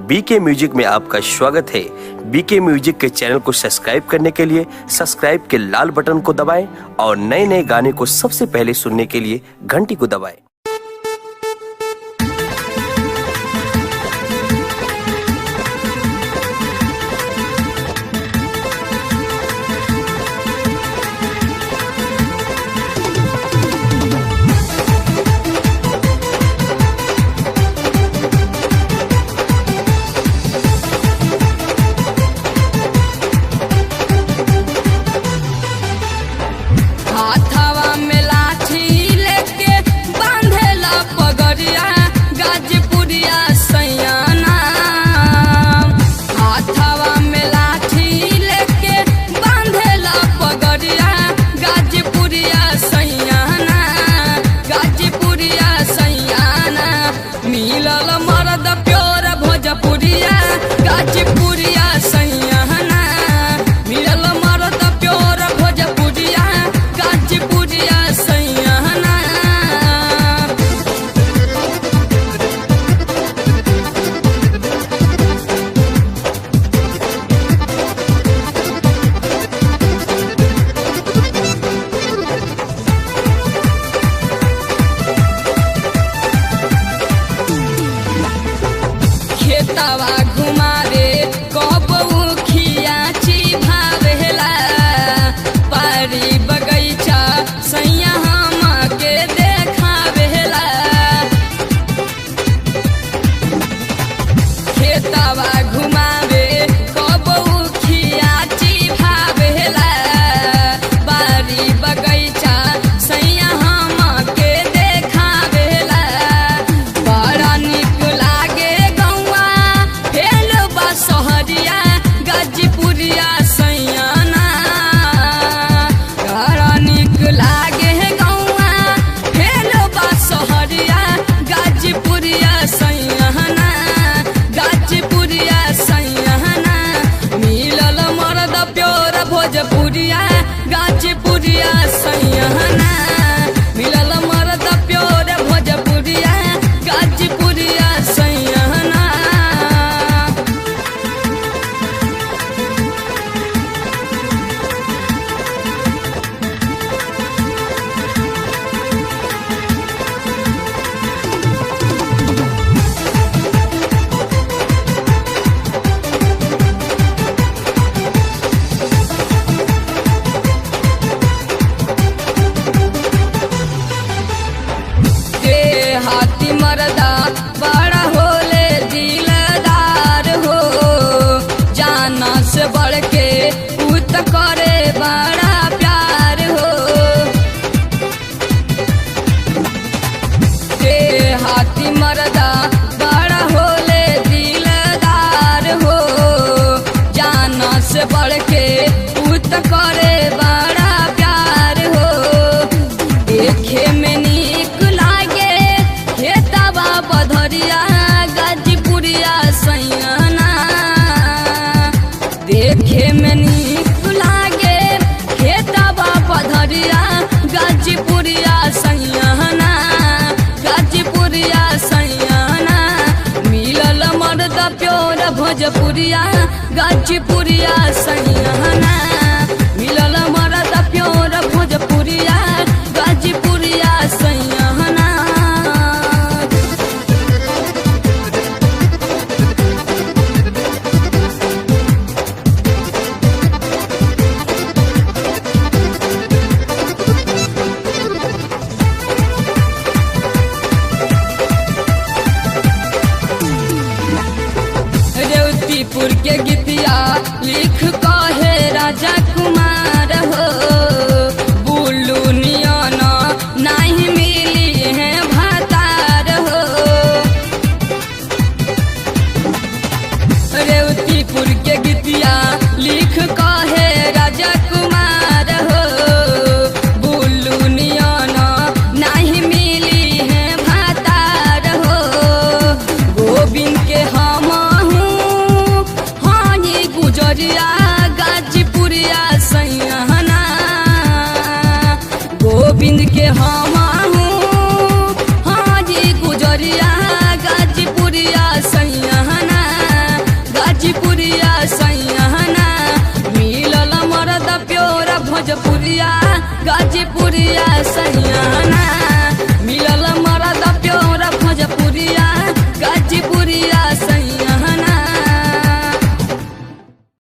बीके म्यूजिक में आपका स्वागत है। बीके म्यूजिक के चैनल को सब्सक्राइब करने के लिए सब्सक्राइब के लाल बटन को दबाएं और नए नए गाने को सबसे पहले सुनने के लिए घंटी को दबाएं। हाथवा में लाठी लेके बांधेला पगड़िया गाजीपुरिया सैयाना। हाथवा में लाठी लेके बांधेला पगड़िया गाजीपुरिया सैयाना। गाजीपुरिया सैयाना मिलल मर्द प्योर भोजपुरिया गाजीपुरिया सैयाना। मिलल मर्द प्योर भोजपुरिया गाजीपुरिया सैयाना। खेतवा घुमावे कबू खियाची भावेला पारी बगैचा सैया हमके देखावेला। खेतवा घुमावे कबू खियाची भावेला पारी बगैचा सैया हमके देखावेला। बड़ा निक लागे गौवा फेल बा सहरिया गाजीपुरिया सैयाना। बड़ा निक लागे गौवा फेल बा सहरिया गाजीपुरिया सैयाना। गाजीपुरिया सैयाना मिलल मर्द प्योर भोजपुरिया गाजीपुरिया सैयाना। मिलल मर्द प्योर भोजपुरिया गाजीपुरिया सैयाना। हाथी मर्दा बड़ा होले दिलदार हो। जाना से बढ़ के उत करे बड़ा प्यार हो। हाथी मर्दा बड़ा होले दिलदार हो। जाना से बढ़ के उत करे बड़ा प्यार हो। देखे में नीक लागे खेतवा बधरिया गाजीपुरिया सैयाना। देखे में नीक लागे खेतवा बधरिया गाजीपुरिया सैयाना। गाजीपुरिया सैयाना मिलल मर्द प्योर भोजपुरिया गाजीपुरिया सैयाना। मिलल मर्द प्योर भोजपुरिया गाजीपुरिया सैयाना। रेवतीपुर के गीतिया लिख कहे राजा कुमार हो। बुल्लू नियाना नहीं मिली है भातार हो। रेवतीपुर के गीतिया लिख कहे राजा कुमार हो। बुल्लू नियाना नहीं मिली है भातार हो। गोविंद के हम गुजरिया भोजपुरिया गाजीपुरिया सहियाना मिलल मरद प्योर भोजपुरिया